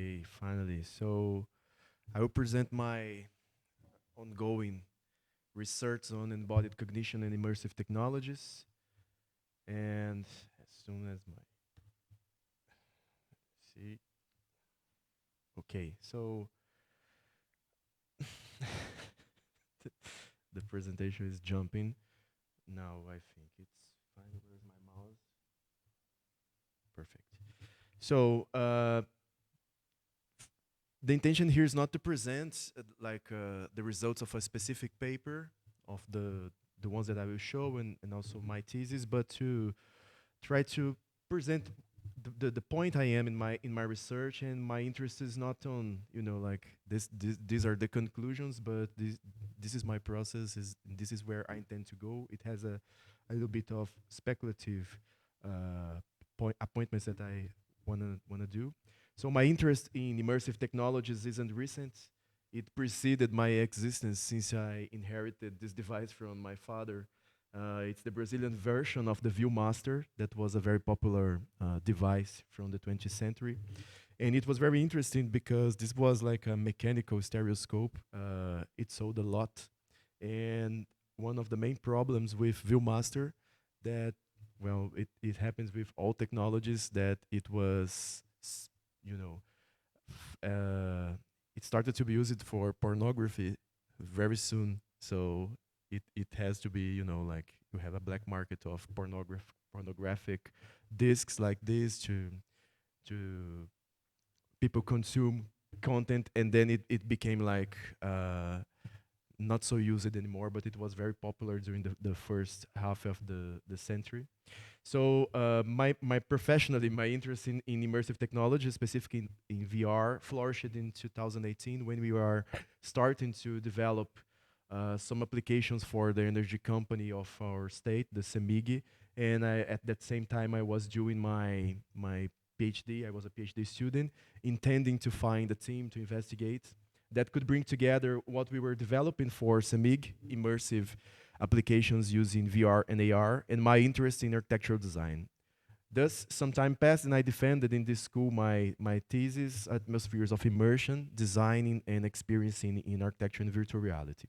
Okay, finally. So I will present my ongoing research on embodied cognition and immersive technologies. And as soon as my see, okay, so the presentation is jumping. Now I think it's fine. Where's my mouse? Perfect. So the intention here is not to present the results of a specific paper of the ones that I will show and also my thesis, but to try to present the point I am in my research, and my interest is not on like these are the conclusions, but this is my process, is this is where I intend to go. It has a little bit of speculative appointments that I wanna do. So my interest in immersive technologies isn't recent. It preceded my existence since I inherited this device from my father. It's the Brazilian version of the Viewmaster that was a very popular device from the 20th century. And it was very interesting because this was like a mechanical stereoscope. It sold a lot. And one of the main problems with Viewmaster that, well, it happens with all technologies, that it was, you know, it started to be used for pornography very soon. So it has to be, like you have a black market of pornographic discs like this to people consume content, and then it became like not so used anymore, but it was very popular during the first half of the century. So my professionally, my interest in immersive technology, specifically in VR, flourished in 2018 when we were starting to develop some applications for the energy company of our state, the Semig. And at that same time, I was doing my PhD. I was a PhD student, intending to find a team to investigate that could bring together what we were developing for Semig, immersive applications using VR and AR, and my interest in architectural design. Thus, some time passed, and I defended in this school my thesis, Atmospheres of Immersion, Designing and Experiencing in Architecture and Virtual Reality.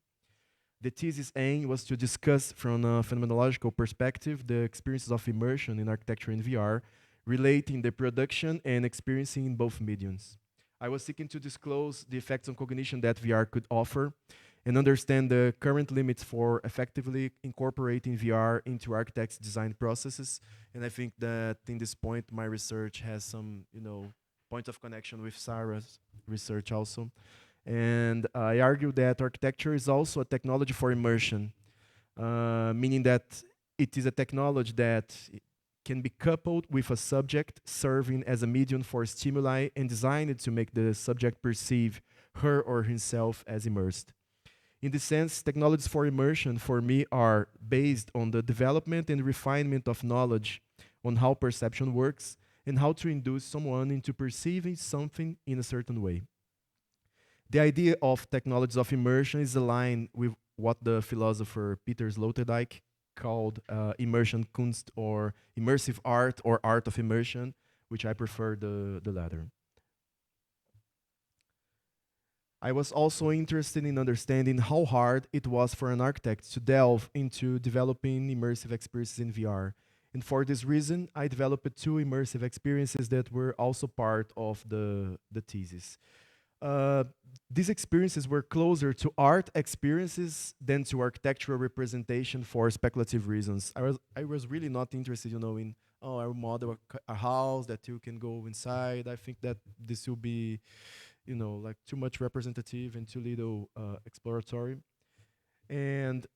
The thesis aim was to discuss from a phenomenological perspective the experiences of immersion in architecture and VR, relating the production and experiencing in both mediums. I was seeking to disclose the effects on cognition that VR could offer and understand the current limits for effectively incorporating VR into architects' design processes. And I think that in this point, my research has some, point of connection with Sarah's research also. And I argue that architecture is also a technology for immersion, meaning that it is a technology that can be coupled with a subject serving as a medium for stimuli and designed to make the subject perceive her or himself as immersed. In this sense, technologies for immersion for me are based on the development and refinement of knowledge on how perception works and how to induce someone into perceiving something in a certain way. The idea of technologies of immersion is aligned with what the philosopher Peter Sloterdijk called immersion Kunst, or immersive art, or art of immersion, which I prefer the latter. I was also interested in understanding how hard it was for an architect to delve into developing immersive experiences in VR. And for this reason, I developed two immersive experiences that were also part of the thesis. Uh, these experiences were closer to art experiences than to architectural representation for speculative reasons. I was really not interested, in, oh, I will model a house that you can go inside. I think that this will be, like too much representative and too little exploratory. And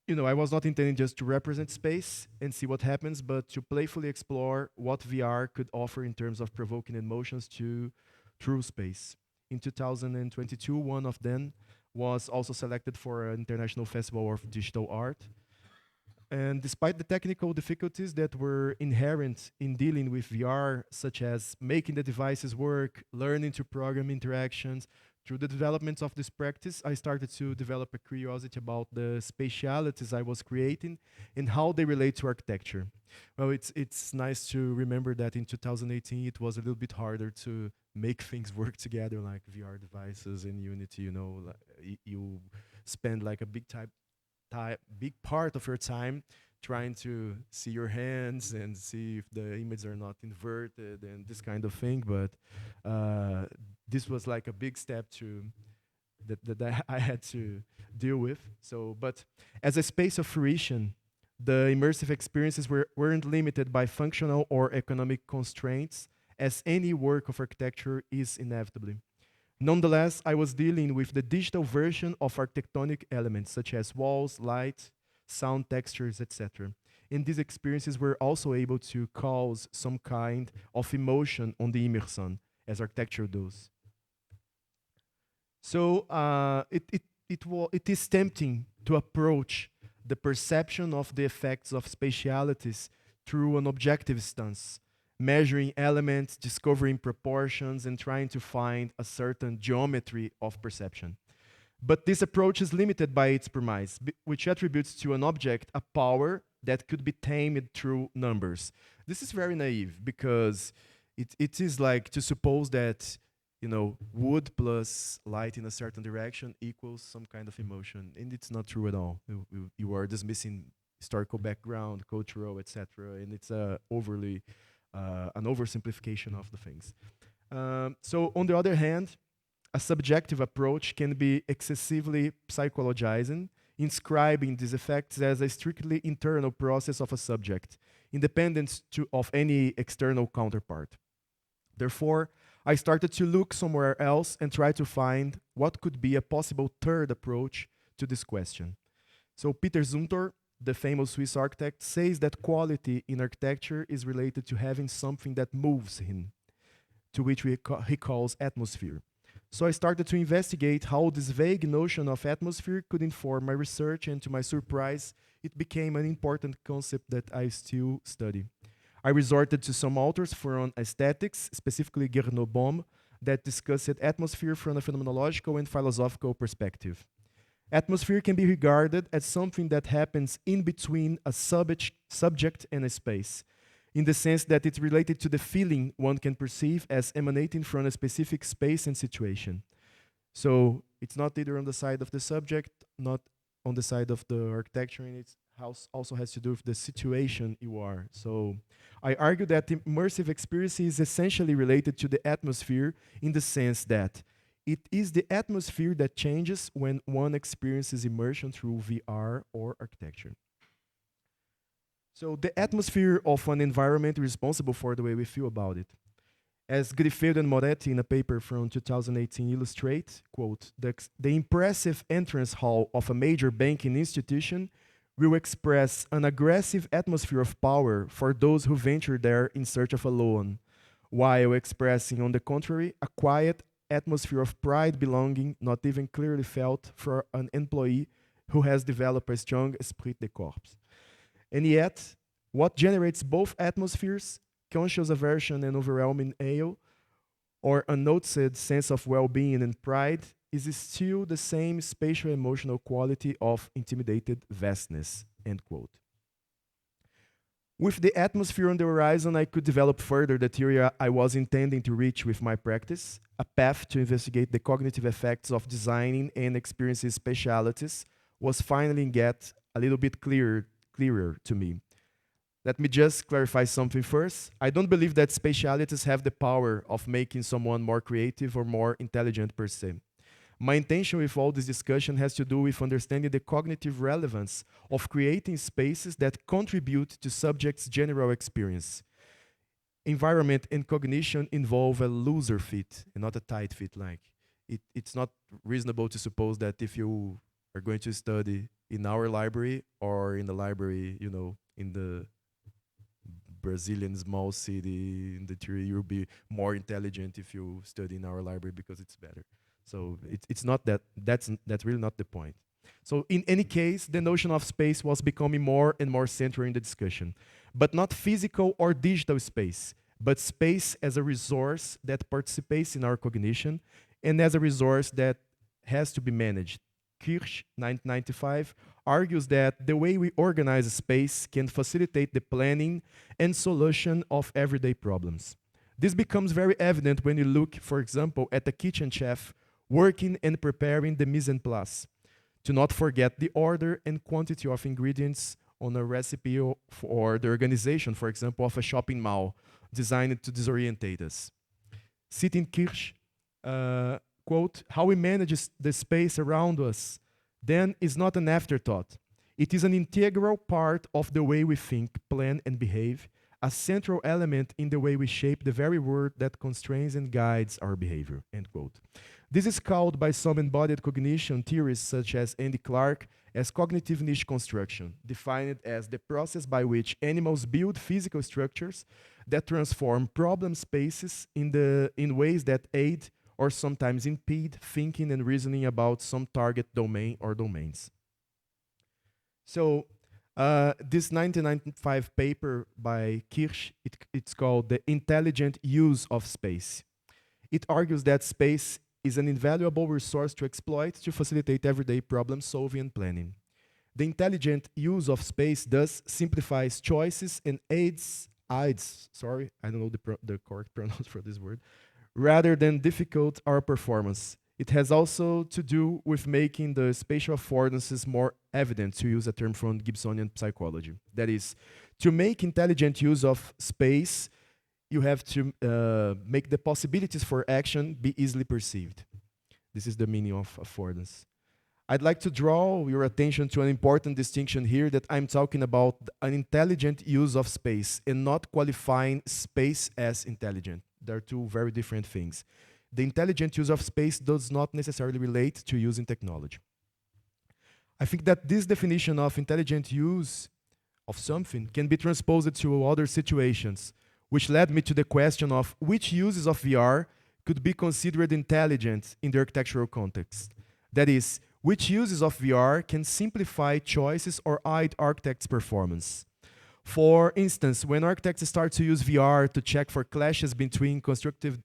I was not intending just to represent space and see what happens, but to playfully explore what VR could offer in terms of provoking emotions to through space. In 2022, one of them was also selected for an international festival of digital art. And despite the technical difficulties that were inherent in dealing with VR, such as making the devices work, learning to program interactions, through the development of this practice, I started to develop a curiosity about the spatialities I was creating and how they relate to architecture. Well, it's nice to remember that in 2018 it was a little bit harder to make things work together, like VR devices in Unity. You spend like a big part of your time trying to see your hands and see if the images are not inverted and this kind of thing. But uh, this was like a big step to that I had to deal with. So, but as a space of fruition, the immersive experiences weren't limited by functional or economic constraints, as any work of architecture is inevitably. Nonetheless, I was dealing with the digital version of architectonic elements such as walls, light, sound textures, etc. And these experiences were also able to cause some kind of emotion on the immersion, as architecture does. So it is tempting to approach the perception of the effects of spatialities through an objective stance, measuring elements, discovering proportions, and trying to find a certain geometry of perception. But this approach is limited by its premise, which attributes to an object a power that could be tamed through numbers. This is very naive because it is like to suppose that wood plus light in a certain direction equals some kind of emotion, and it's not true at all. You are dismissing historical background, cultural, etc., and it's overly an oversimplification of the things. So, on the other hand, a subjective approach can be excessively psychologizing, inscribing these effects as a strictly internal process of a subject, independent of any external counterpart. Therefore, I started to look somewhere else and try to find what could be a possible third approach to this question. So, Peter Zumthor, the famous Swiss architect, says that quality in architecture is related to having something that moves him, to which he calls atmosphere. So I started to investigate how this vague notion of atmosphere could inform my research, and to my surprise, it became an important concept that I still study. I resorted to some authors from aesthetics, specifically Gernot Bohm, that discussed atmosphere from a phenomenological and philosophical perspective. Atmosphere can be regarded as something that happens in between a subject and a space, in the sense that it's related to the feeling one can perceive as emanating from a specific space and situation. So it's not either on the side of the subject, not on the side of the architecture, and it also has to do with the situation you are. So I argue that immersive experience is essentially related to the atmosphere in the sense that it is the atmosphere that changes when one experiences immersion through VR or architecture. So the atmosphere of an environment is responsible for the way we feel about it. As Griffith and Moretti in a paper from 2018 illustrate, quote, the impressive entrance hall of a major banking institution will express an aggressive atmosphere of power for those who venture there in search of a loan, while expressing, on the contrary, a quiet atmosphere of pride belonging, not even clearly felt, for an employee who has developed a strong esprit de corps. And yet, what generates both atmospheres, conscious aversion and overwhelming awe, or unnoticed sense of well-being and pride, is still the same spatial emotional quality of intimidated vastness, end quote. With the atmosphere on the horizon, I could develop further the theory I was intending to reach with my practice, a path to investigate the cognitive effects of designing and experiencing spatialities was finally get a little bit clearer to me. Let me just clarify something first. I don't believe that spatialities have the power of making someone more creative or more intelligent per se. My intention with all this discussion has to do with understanding the cognitive relevance of creating spaces that contribute to subjects' general experience. Environment and cognition involve a looser fit and not a tight fit. Like it's not reasonable to suppose that if you are going to study in our library or in the library, in the Brazilian small city in the theory, you'll be more intelligent if you study in our library because it's better. So it's not that. That's really not the point. So in any case, the notion of space was becoming more and more central in the discussion, but not physical or digital space, but space as a resource that participates in our cognition and as a resource that has to be managed. Kirsch, 1995, argues that the way we organize space can facilitate the planning and solution of everyday problems. This becomes very evident when you look, for example, at the kitchen chef working and preparing the mise en place. To not forget the order and quantity of ingredients on a recipe or the organization, for example, of a shopping mall designed to disorientate us. Citing Kirsch, quote, how we manage the space around us then is not an afterthought. It is an integral part of the way we think, plan, and behave, a central element in the way we shape the very world that constrains and guides our behavior, end quote. This is called by some embodied cognition theorists such as Andy Clark as cognitive niche construction, defined as the process by which animals build physical structures that transform problem spaces in ways that aid or sometimes impede thinking and reasoning about some target domain or domains. So this 1995 paper by Kirsch, it's called The Intelligent Use of Space. It argues that space is an invaluable resource to exploit to facilitate everyday problem solving and planning. The intelligent use of space thus simplifies choices and aids, sorry, I don't know the correct pronoun for this word, rather than difficult our performance. It has also to do with making the spatial affordances more evident, to use a term from Gibsonian psychology. That is, to make intelligent use of space, you have to make the possibilities for action be easily perceived. This is the meaning of affordance. I'd like to draw your attention to an important distinction here, that I'm talking about an intelligent use of space and not qualifying space as intelligent. They're two very different things. The intelligent use of space does not necessarily relate to using technology. I think that this definition of intelligent use of something can be transposed to other situations, which led me to the question of which uses of VR could be considered intelligent in the architectural context. That is, which uses of VR can simplify choices or aid architects' performance. For instance, when architects start to use VR to check for clashes between constructive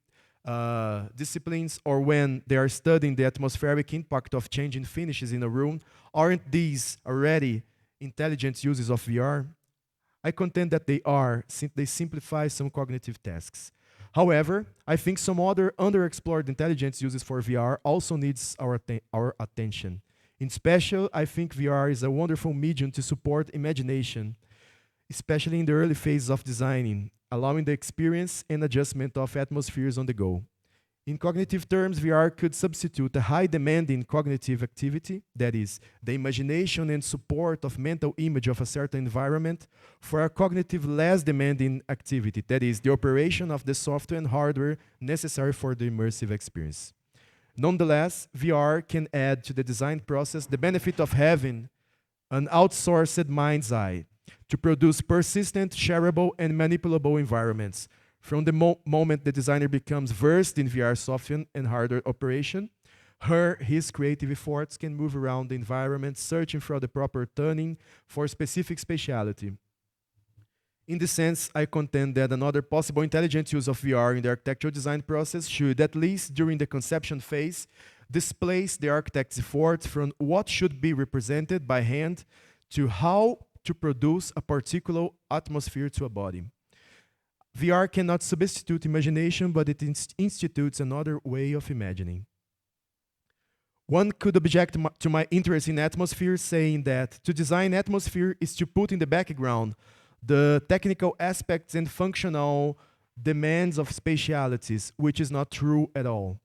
disciplines, or when they are studying the atmospheric impact of changing finishes in a room, aren't these already intelligent uses of VR? I contend that they are, since they simplify some cognitive tasks. However, I think some other underexplored intelligence uses for VR also needs our attention. In special, I think VR is a wonderful medium to support imagination, especially in the early phases of designing, allowing the experience and adjustment of atmospheres on the go. In cognitive terms, VR could substitute a high-demanding cognitive activity, that is, the imagination and support of mental image of a certain environment, for a cognitive less demanding activity, that is, the operation of the software and hardware necessary for the immersive experience. Nonetheless, VR can add to the design process the benefit of having an outsourced mind's eye to produce persistent, shareable, and manipulable environments. From the moment the designer becomes versed in VR software and hardware operation, his creative efforts can move around the environment, searching for the proper tuning for specific spatiality. In this sense, I contend that another possible intelligent use of VR in the architectural design process should, at least during the conception phase, displace the architect's efforts from what should be represented by hand to how to produce a particular atmosphere to a body. VR cannot substitute imagination, but it institutes another way of imagining. One could object to my interest in atmosphere, saying that to design atmosphere is to put in the background the technical aspects and functional demands of spatialities, which is not true at all.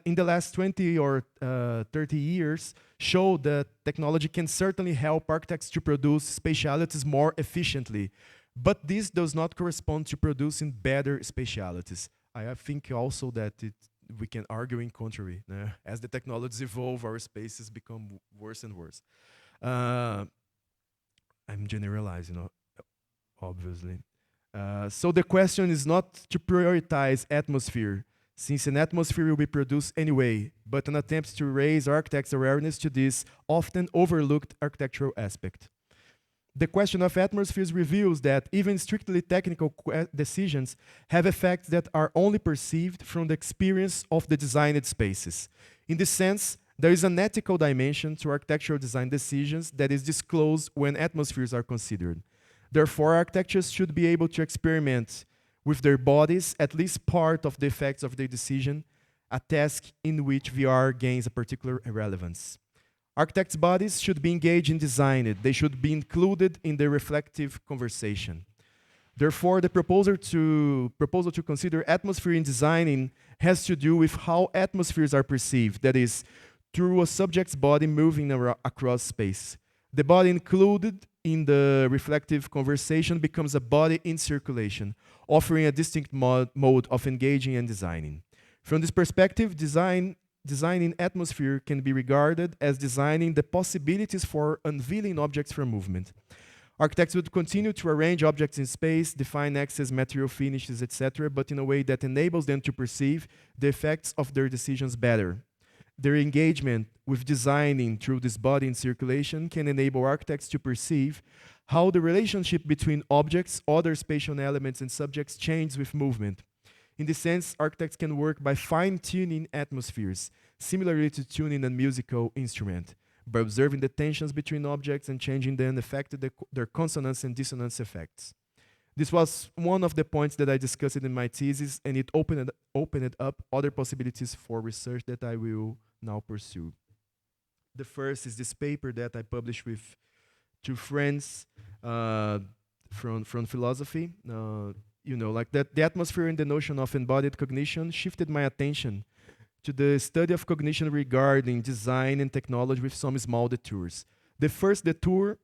In the last 20 or 30 years, show that technology can certainly help architects to produce spatialities more efficiently, but this does not correspond to producing better spatialities. I think also that we can argue in contrary. As the technologies evolve, our spaces become worse and worse. I'm generalizing, obviously. So the question is not to prioritize atmosphere, since an atmosphere will be produced anyway, but an attempt to raise architects' awareness to this often overlooked architectural aspect. The question of atmospheres reveals that even strictly technical decisions have effects that are only perceived from the experience of the designed spaces. In this sense, there is an ethical dimension to architectural design decisions that is disclosed when atmospheres are considered. Therefore, architectures should be able to experiment with their bodies, at least part of the effects of their decision, a task in which VR gains a particular relevance. Architects' bodies should be engaged in design. They should be included in the reflective conversation. Therefore, the proposal to consider atmosphere in designing has to do with how atmospheres are perceived, that is, through a subject's body moving across space. The body included in the reflective conversation becomes a body in circulation, offering a distinct mode of engaging and designing. From this perspective, designing atmosphere can be regarded as designing the possibilities for unveiling objects from movement. Architects would continue to arrange objects in space, define access, material finishes, etc., but in a way that enables them to perceive the effects of their decisions better. Their engagement with designing through this body in circulation can enable architects to perceive how the relationship between objects, other spatial elements, and subjects changes with movement. In this sense, architects can work by fine-tuning atmospheres, similarly to tuning a musical instrument, by observing the tensions between objects and changing them affected their consonance and dissonance effects. This was one of the points that I discussed in my thesis, and it opened up other possibilities for research that I will now pursue. The first is this paper that I published with two friends from philosophy. Like that the atmosphere and the notion of embodied cognition shifted my attention to the study of cognition regarding design and technology with some small detours. The first detour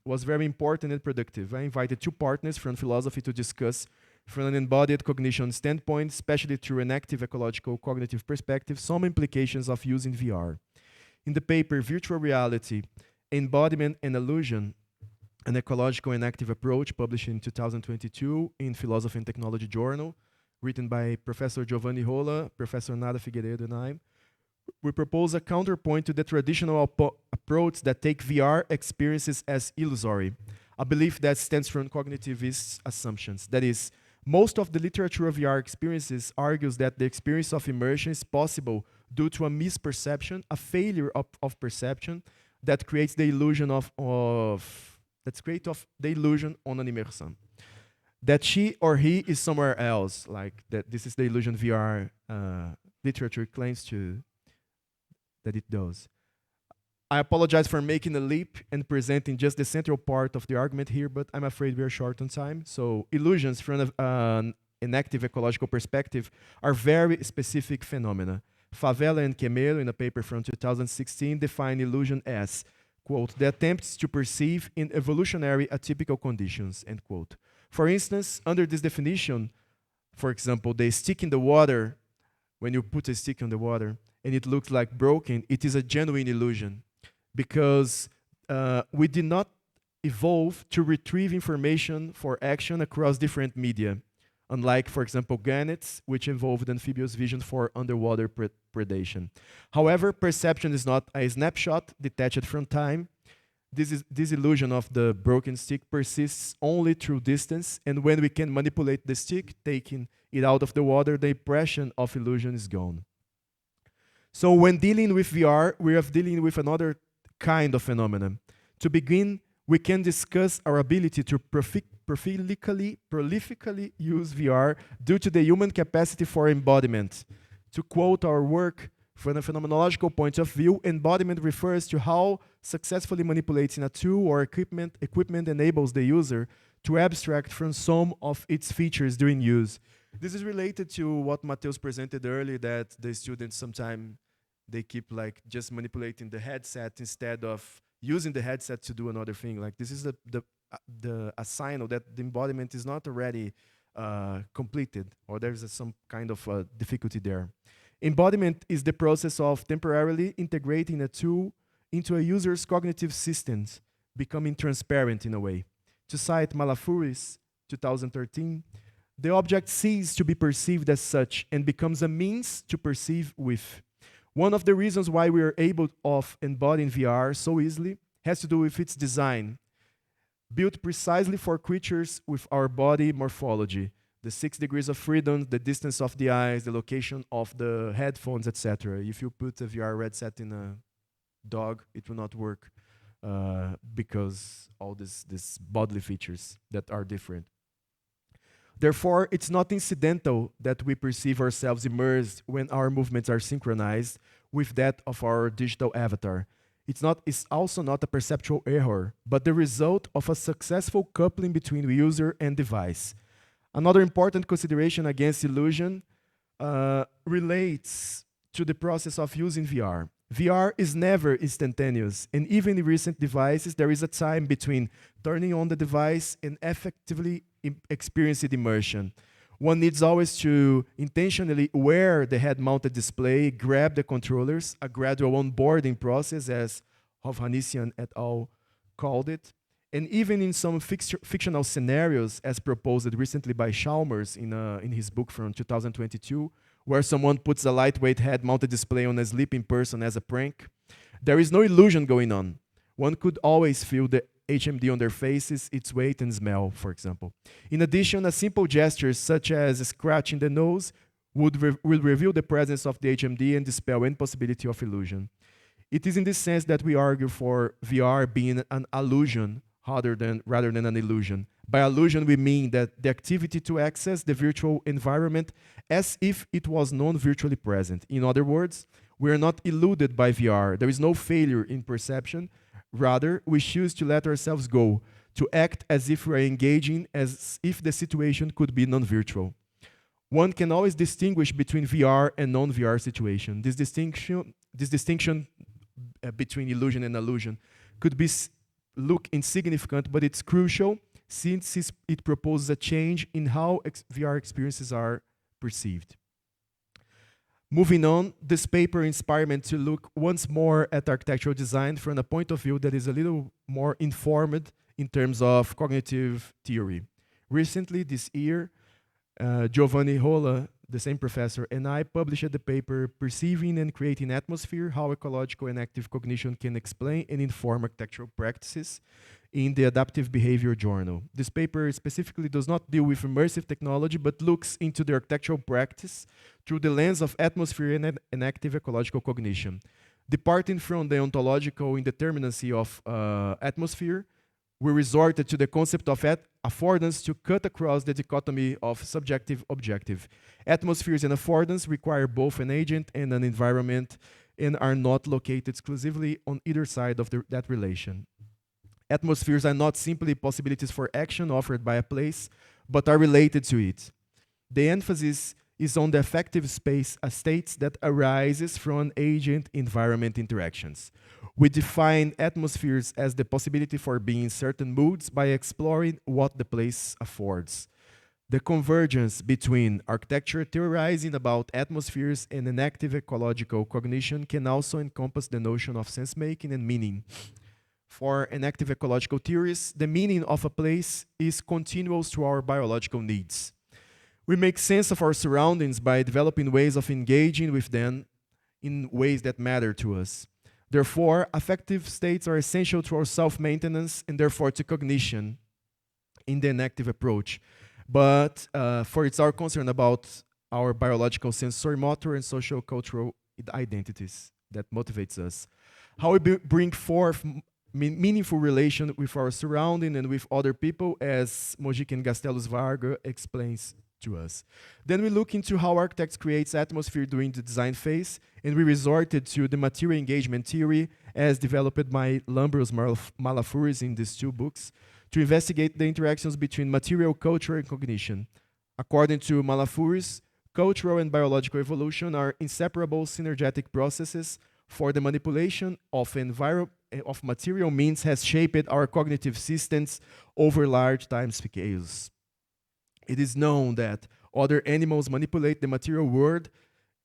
was very important and productive. I invited two partners from philosophy to discuss from an embodied cognition standpoint, especially through an active ecological cognitive perspective, some implications of using VR. In the paper, Virtual Reality, Embodiment and Illusion, an ecological and active approach, published in 2022 in Philosophy and Technology Journal, written by Professor Giovanni Rolla, Professor Nada Figueiredo, and I, we propose a counterpoint to the traditional approach that take VR experiences as illusory, a belief that stems from cognitivist assumptions. That is, most of the literature of VR experiences argues that the experience of immersion is possible due to a misperception, a failure of perception that creates the illusion of the illusion on an immersion. That she or he is somewhere else, like that. This is the illusion VR literature claims that it does. I apologize for making a leap and presenting just the central part of the argument here, but I'm afraid we are short on time. So illusions from an active ecological perspective are very specific phenomena. Favela and Quemelo, in a paper from 2016, define illusion as, quote, the attempts to perceive in evolutionary atypical conditions, end quote. For instance, under this definition, for example, the stick in the water, when you put a stick in the water and it looks like broken, it is a genuine illusion because we did not evolve to retrieve information for action across different media, unlike, for example, gannets, which evolved amphibious vision for underwater predation. However, perception is not a snapshot detached from time. This illusion of the broken stick persists only through distance, and when we can manipulate the stick, taking it out of the water, the impression of illusion is gone. So when dealing with VR, we are dealing with another kind of phenomenon. To begin, we can discuss our ability to prolifically use VR due to the human capacity for embodiment. To quote our work, from a phenomenological point of view, embodiment refers to how successfully manipulating a tool or equipment enables the user to abstract from some of its features during use. This is related to what Mateus presented earlier, that the students sometimes they keep like just manipulating the headset instead of using the headset to do another thing. Like this is a signal that the embodiment is not already completed, or there's some kind of difficulty there. Embodiment is the process of temporarily integrating a tool into a user's cognitive systems, becoming transparent in a way. To cite Malafouris, 2013, the object ceases to be perceived as such and becomes a means to perceive with. One of the reasons why we are able of embodying VR so easily has to do with its design, built precisely for creatures with our body morphology. The 6 degrees of freedom, the distance of the eyes, the location of the headphones, etc. If you put a VR headset in a dog, it will not work because all these bodily features that are different. Therefore, it's not incidental that we perceive ourselves immersed when our movements are synchronized with that of our digital avatar. It's also not a perceptual error, but the result of a successful coupling between user and device. Another important consideration against illusion relates to the process of using VR. VR is never instantaneous, and even in recent devices, there is a time between turning on the device and effectively experiencing immersion. One needs always to intentionally wear the head-mounted display, grab the controllers, a gradual onboarding process, as Hovhannissian et al. Called it. And even in some fictional scenarios, as proposed recently by Chalmers in his book from 2022, where someone puts a lightweight head-mounted display on a sleeping person as a prank, there is no illusion going on. One could always feel the HMD on their faces, its weight and smell, for example. In addition, a simple gesture such as scratching the nose would reveal the presence of the HMD and dispel any possibility of illusion. It is in this sense that we argue for VR being an illusion rather than an illusion. By illusion, we mean that the activity to access the virtual environment as if it was non-virtually present. In other words, we are not eluded by VR. There is no failure in perception. Rather, we choose to let ourselves go, to act as if we are engaging, as if the situation could be non-virtual. One can always distinguish between VR and non-VR situation. This distinction between illusion and illusion could look insignificant, but it's crucial since it proposes a change in how VR experiences are perceived. Moving on, this paper inspired me to look once more at architectural design from a point of view that is a little more informed in terms of cognitive theory. Recently, this year, Giovanni Rolla, the same professor, and I published the paper Perceiving and Creating Atmosphere, How Ecological and Active Cognition Can Explain and Inform Architectural Practices in the Adaptive Behavior Journal. This paper specifically does not deal with immersive technology, but looks into the architectural practice through the lens of atmosphere and active ecological cognition. Departing from the ontological indeterminacy of atmosphere, we resorted to the concept of affordance to cut across the dichotomy of subjective-objective. Atmospheres and affordance require both an agent and an environment and are not located exclusively on either side of that relation. Atmospheres are not simply possibilities for action offered by a place, but are related to it. The emphasis is on the affective states that arises from agent-environment interactions. We define atmospheres as the possibility for being in certain moods by exploring what the place affords. The convergence between architecture theorizing about atmospheres and an active ecological cognition can also encompass the notion of sense-making and meaning. For an active ecological theorist, the meaning of a place is continuous to our biological needs. We make sense of our surroundings by developing ways of engaging with them in ways that matter to us. Therefore, affective states are essential to our self-maintenance and therefore to cognition in the enactive approach. But for it's our concern about our biological sensory motor and social cultural identities that motivates us. How we bring forth meaningful relation with our surrounding and with other people, as Mojica and Gastellos Varga explains to us. Then we look into how architects create atmosphere during the design phase, and we resorted to the material engagement theory as developed by Lambrous Malafouris in these two books to investigate the interactions between material, culture, and cognition. According to Malafouris, cultural and biological evolution are inseparable synergetic processes for the manipulation of material means has shaped our cognitive systems over large time scales. It is known that other animals manipulate the material world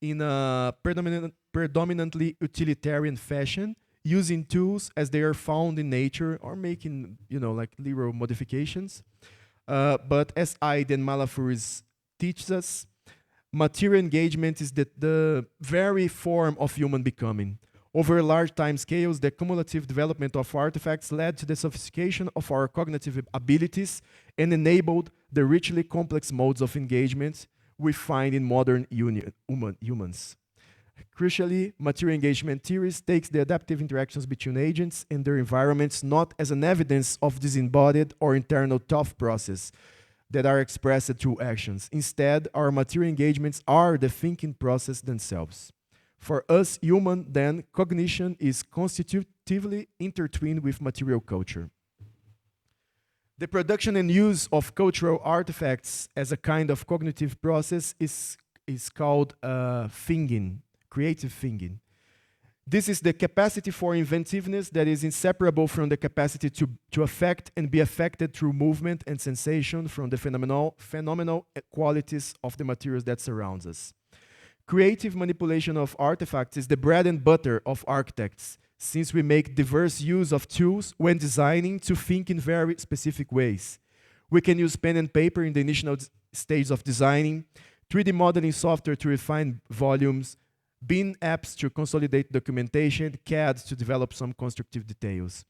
in a predominantly utilitarian fashion, using tools as they are found in nature or making, like little modifications. But as Aiden Malafouris teaches us, material engagement is the very form of human becoming. Over large time scales, the cumulative development of artifacts led to the sophistication of our cognitive abilities and enabled the richly complex modes of engagement we find in modern humans. Crucially, material engagement theories takes the adaptive interactions between agents and their environments not as an evidence of disembodied or internal thought process, that are expressed through actions. Instead, our material engagements are the thinking process themselves. For us human, then, cognition is constitutively intertwined with material culture. The production and use of cultural artifacts as a kind of cognitive process is called thinking, creative thinking. This is the capacity for inventiveness that is inseparable from the capacity to affect and be affected through movement and sensation from the phenomenal qualities of the materials that surrounds us. Creative manipulation of artifacts is the bread and butter of architects, since we make diverse use of tools when designing to think in very specific ways. We can use pen and paper in the initial stage of designing, 3D modeling software to refine volumes, BIM apps to consolidate documentation, CAD to develop some constructive details.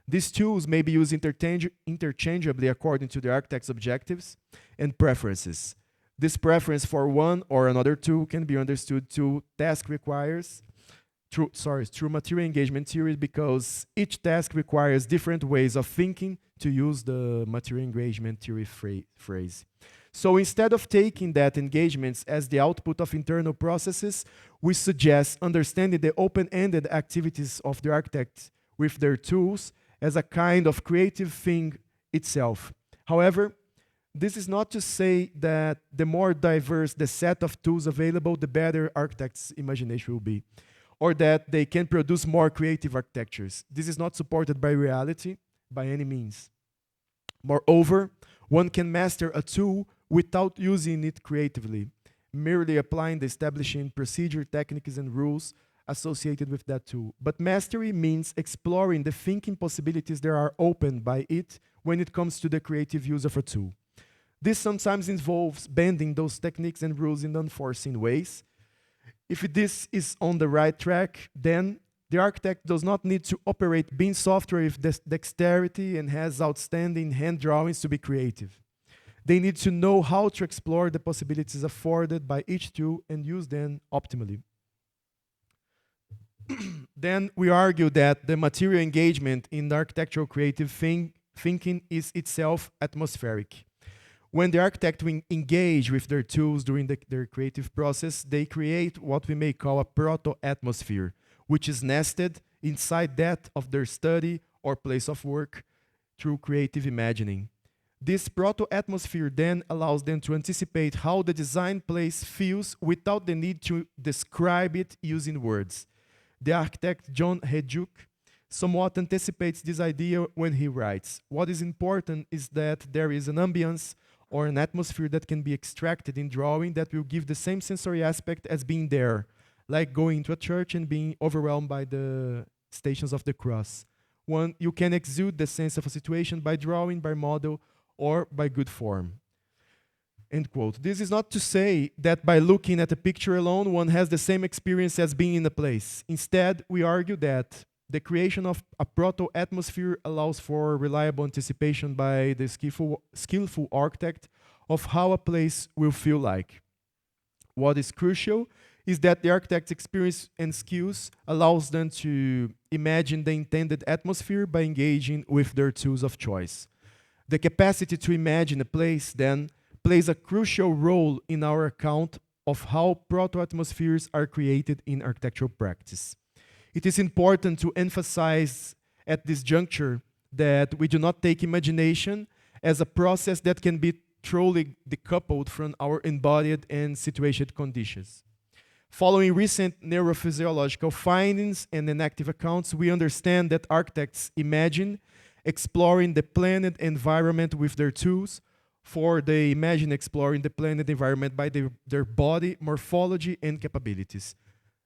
These tools may be used interchangeably according to the architect's objectives and preferences. This preference for one or another tool can be understood through through material engagement theory, because each task requires different ways of thinking, to use the material engagement theory phrase. So instead of taking that engagements as the output of internal processes, we suggest understanding the open-ended activities of the architect with their tools as a kind of creative thing itself. However, this is not to say that the more diverse the set of tools available, the better architects' imagination will be, or that they can produce more creative architectures. This is not supported by reality by any means. Moreover, one can master a tool without using it creatively, merely applying the establishing procedure, techniques, and rules associated with that tool. But mastery means exploring the thinking possibilities that are opened by it when it comes to the creative use of a tool. This sometimes involves bending those techniques and rules in unforeseen ways. If this is on the right track, then the architect does not need to operate BIM software with dexterity and has outstanding hand drawings to be creative. They need to know how to explore the possibilities afforded by each tool and use them optimally. Then we argue that the material engagement in the architectural creative thinking is itself atmospheric. When the architect will engage with their tools during their creative process, they create what we may call a proto-atmosphere, which is nested inside that of their study or place of work through creative imagining. This proto-atmosphere then allows them to anticipate how the design place feels without the need to describe it using words. The architect John Hedjuk somewhat anticipates this idea when he writes, "What is important is that there is an ambience or an atmosphere that can be extracted in drawing that will give the same sensory aspect as being there, like going to a church and being overwhelmed by the Stations of the Cross. You can exude the sense of a situation by drawing, by model, or by good form." End quote. This is not to say that by looking at a picture alone, one has the same experience as being in a place. Instead, we argue that the creation of a proto-atmosphere allows for reliable anticipation by the skillful architect of how a place will feel like. What is crucial is that the architect's experience and skills allows them to imagine the intended atmosphere by engaging with their tools of choice. The capacity to imagine a place, then, plays a crucial role in our account of how proto-atmospheres are created in architectural practice. It is important to emphasize at this juncture that we do not take imagination as a process that can be truly decoupled from our embodied and situated conditions. Following recent neurophysiological findings and enactive accounts, we understand that architects imagine exploring the planet environment with their tools, for they imagine exploring the planet environment by their body, morphology, and capabilities.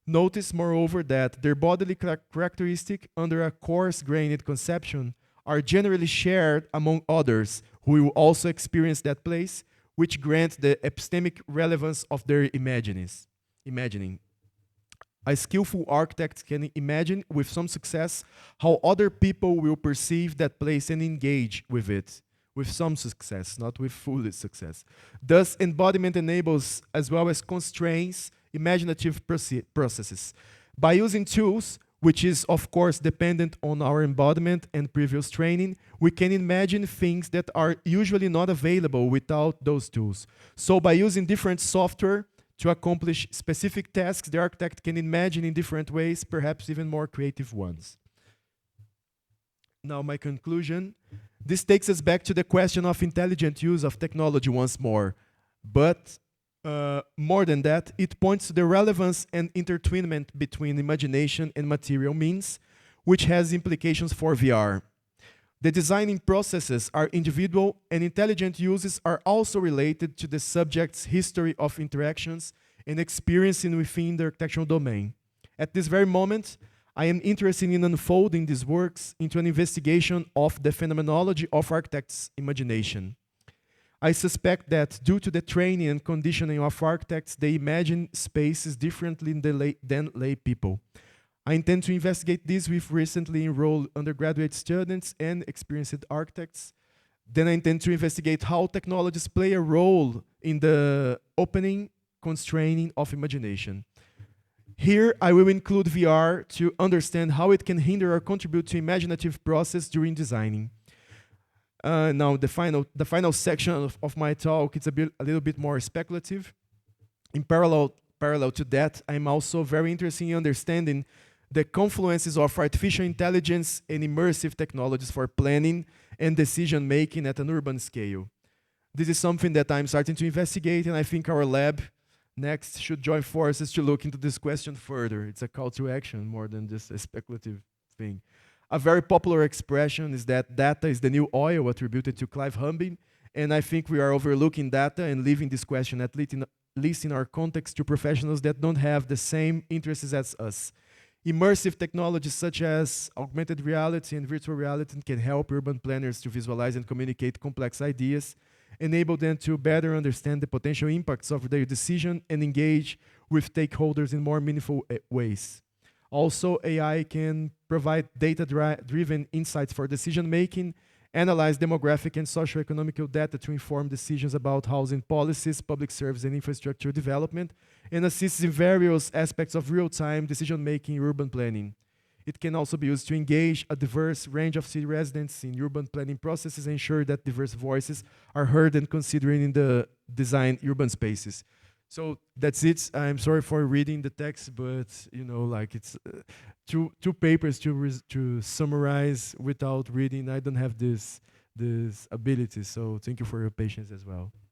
Notice, moreover, that their bodily characteristics under a coarse-grained conception are generally shared among others who will also experience that place, which grants the epistemic relevance of their imagining. A skillful architect can imagine with some success how other people will perceive that place and engage with it, with some success, not with full success. Thus, embodiment enables as well as constrains imaginative processes. By using tools, which is of course dependent on our embodiment and previous training, we can imagine things that are usually not available without those tools. So by using different software to accomplish specific tasks, the architect can imagine in different ways, perhaps even more creative ones. Now my conclusion. This takes us back to the question of intelligent use of technology once more. But more than that, it points to the relevance and intertwinement between imagination and material means, which has implications for VR. The designing processes are individual, and intelligent uses are also related to the subject's history of interactions and experiencing within the architectural domain. At this very moment, I am interested in unfolding these works into an investigation of the phenomenology of architects' imagination. I suspect that due to the training and conditioning of architects, they imagine spaces differently than lay people. I intend to investigate this with recently enrolled undergraduate students and experienced architects. Then I intend to investigate how technologies play a role in the opening, constraining of imagination. Here, I will include VR to understand how it can hinder or contribute to imaginative process during designing. Now, the final section of my talk is a little bit more speculative. In parallel to that, I'm also very interested in understanding the confluences of artificial intelligence and immersive technologies for planning and decision making at an urban scale. This is something that I'm starting to investigate, and I think our lab next should join forces to look into this question further. It's a call to action more than just a speculative thing. A very popular expression is that data is the new oil, attributed to Clive Humbin, and I think we are overlooking data and leaving this question, at least in our context, to professionals that don't have the same interests as us. Immersive technologies such as augmented reality and virtual reality can help urban planners to visualize and communicate complex ideas, enable them to better understand the potential impacts of their decision and engage with stakeholders in more meaningful ways. Also, AI can provide data-driven insights for decision-making, analyze demographic and socioeconomic data to inform decisions about housing policies, public service, and infrastructure development, and assists in various aspects of real-time decision-making in urban planning. It can also be used to engage a diverse range of city residents in urban planning processes and ensure that diverse voices are heard and considered in the design urban spaces. So that's it. I'm sorry for reading the text, but like it's two papers to summarize without reading. I don't have this ability. So thank you for your patience as well.